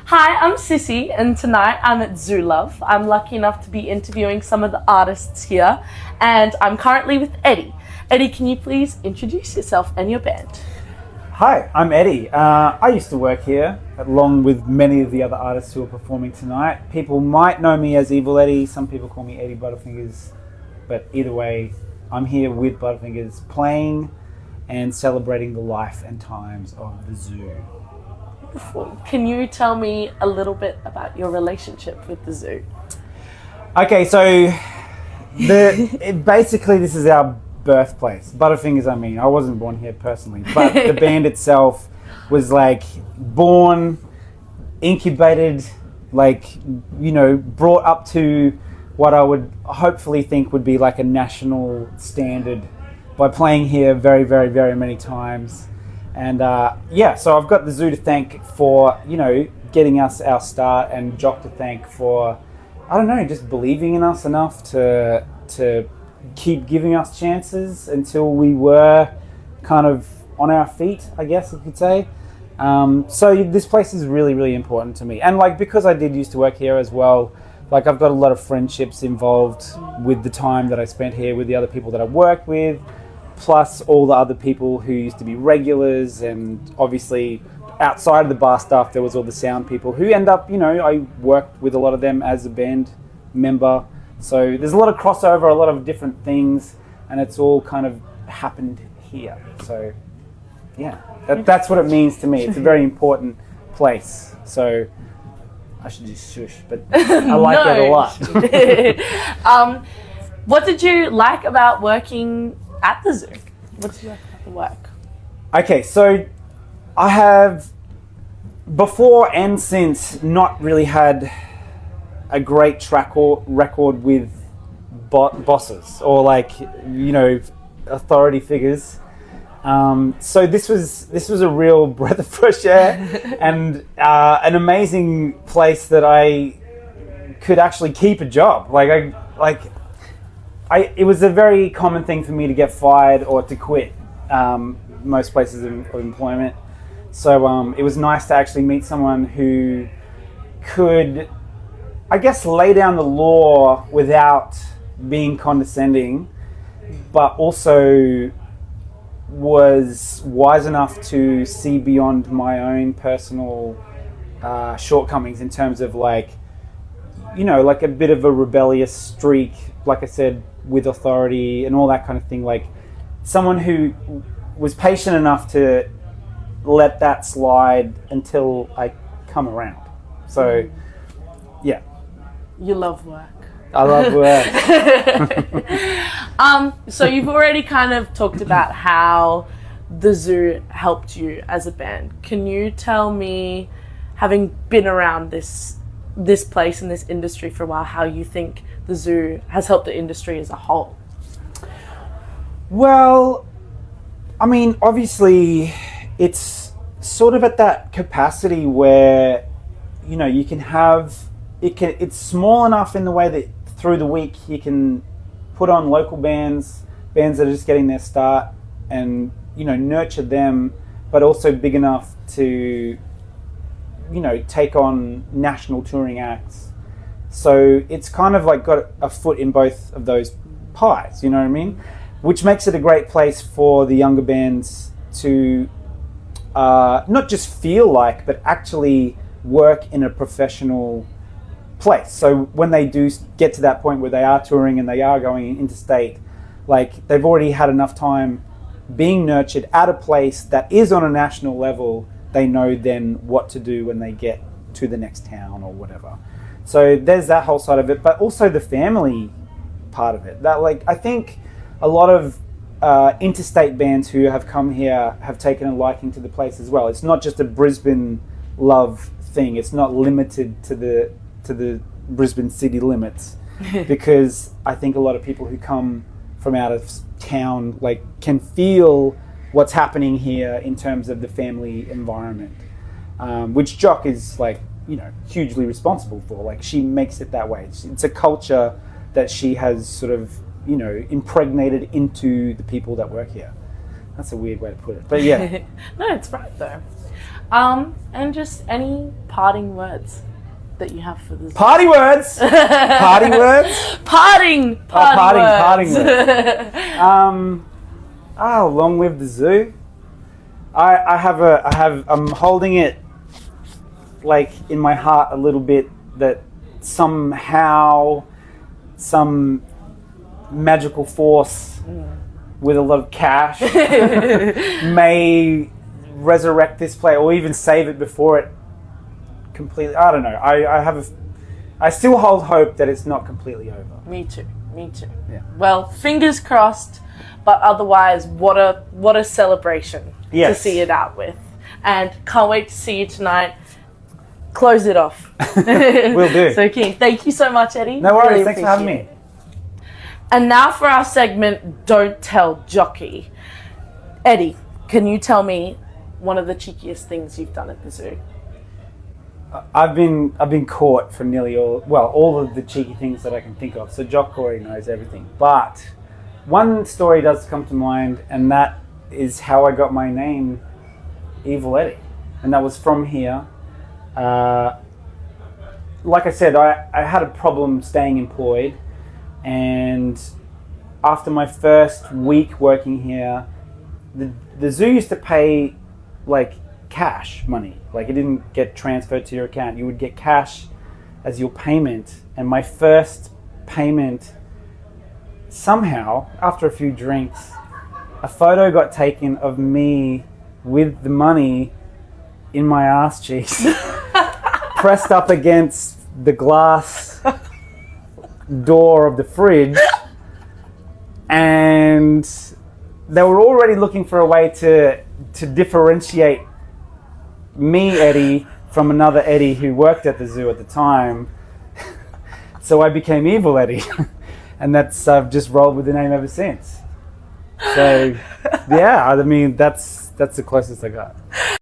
Hi, I'm Sissy, and tonight I'm at Zoo Love. I'm lucky enough to be interviewing some of the artists here, and I'm currently with Eddie. Eddie, can you please introduce yourself and your band? Hi, I'm Eddie. I used to work here along with many of the other artists who are performing tonight. People might know me as Evil Eddie, some people call me Eddie Butterfingers, but either way, I'm here with Butterfingers playing and celebrating the life and times of the zoo. Can you tell me a little bit about your relationship with the zoo? Okay, so basically this is our birthplace. Butterfingers, I wasn't born here personally, but the band itself was born, incubated, brought up to what I would hopefully think would be a national standard by playing here very, very, very many times. And so I've got the zoo to thank for, getting us our start, and Jock to thank for, just believing in us enough to keep giving us chances until we were kind of on our feet, I guess you could say. So this place is really, really important to me. And because I did used to work here as well, I've got a lot of friendships involved with the time that I spent here with the other people that I worked with, plus all the other people who used to be regulars, and obviously outside of the bar staff there was all the sound people who end up, I worked with a lot of them as a band member. So there's a lot of crossover, a lot of different things, and it's all kind of happened here. So yeah, that's what it means to me. It's a very important place. So I should just shush, but I like it a lot. What did you like about working at the zoo? What did you like about the work? Okay, so I have, before and since, not really had a great track or record with bosses or authority figures. So this was a real breath of fresh air and an amazing place that I could actually keep a job. It was a very common thing for me to get fired or to quit most places of employment. So it was nice to actually meet someone who could, lay down the law without being condescending, but also was wise enough to see beyond my own personal shortcomings in terms of a bit of a rebellious streak, like I said, with authority and all that kind of thing. Someone who was patient enough to let that slide until I come around. So yeah. You love work. I love work. So you've already kind of talked about how the zoo helped you as a band. Can you tell me, having been around this place and this industry for a while, how you think the zoo has helped the industry as a whole? Well, obviously it's sort of at that capacity where, you can have, it's small enough in the way that through the week you can put on local bands that are just getting their start and, nurture them, but also big enough to, take on national touring acts. So it's kind of got a foot in both of those pies, you know what I mean? Which makes it a great place for the younger bands to not just feel but actually work in a professional place. So when they do get to that point where they are touring and they are going interstate, they've already had enough time being nurtured at a place that is on a national level. They know then what to do when they get to the next town or whatever. So there's that whole side of it, but also the family part of it. That I think a lot of interstate bands who have come here have taken a liking to the place as well. It's not just a Brisbane love thing. It's not limited to the Brisbane city limits, because I think a lot of people who come from out of town can feel what's happening here in terms of the family environment, which Jock is hugely responsible for. She makes it that way. It's a culture that she has sort of impregnated into the people that work here. That's a weird way to put it, but yeah. No, it's right though. And just any parting words that you have for the zoo. Party words. Party words. Parting Parting words. Long live the zoo. I'm holding it like in my heart a little bit that somehow some magical force with a lot of cash may resurrect this place or even save it before it completely. I don't know. I still hold hope that it's not completely over. Me too. Yeah. Well, fingers crossed, but otherwise, what a celebration to see it out with. And can't wait to see you tonight. Close it off. Will do. So, King, thank you so much, Eddie. No worries. Really Thanks for having me. appreciate it. And now for our segment, Don't Tell Jockey. Eddie, can you tell me one of the cheekiest things you've done at the zoo? I've been caught for nearly all of the cheeky things that I can think of. So Jock already knows everything. But one story does come to mind, and that is how I got my name, Evil Eddie, and that was from here. Like I said, I had a problem staying employed, and after my first week working here, the zoo used to pay like cash money. Like it didn't get transferred to your account. You would get cash as your payment. And my first payment, somehow, after a few drinks, a photo got taken of me with the money in my ass cheeks, pressed up against the glass door of the fridge. And they were already looking for a way to differentiate me, Eddie, from another Eddie who worked at the zoo at the time. So I became Evil Eddie. And I've just rolled with the name ever since. So, yeah, I mean, that's the closest I got.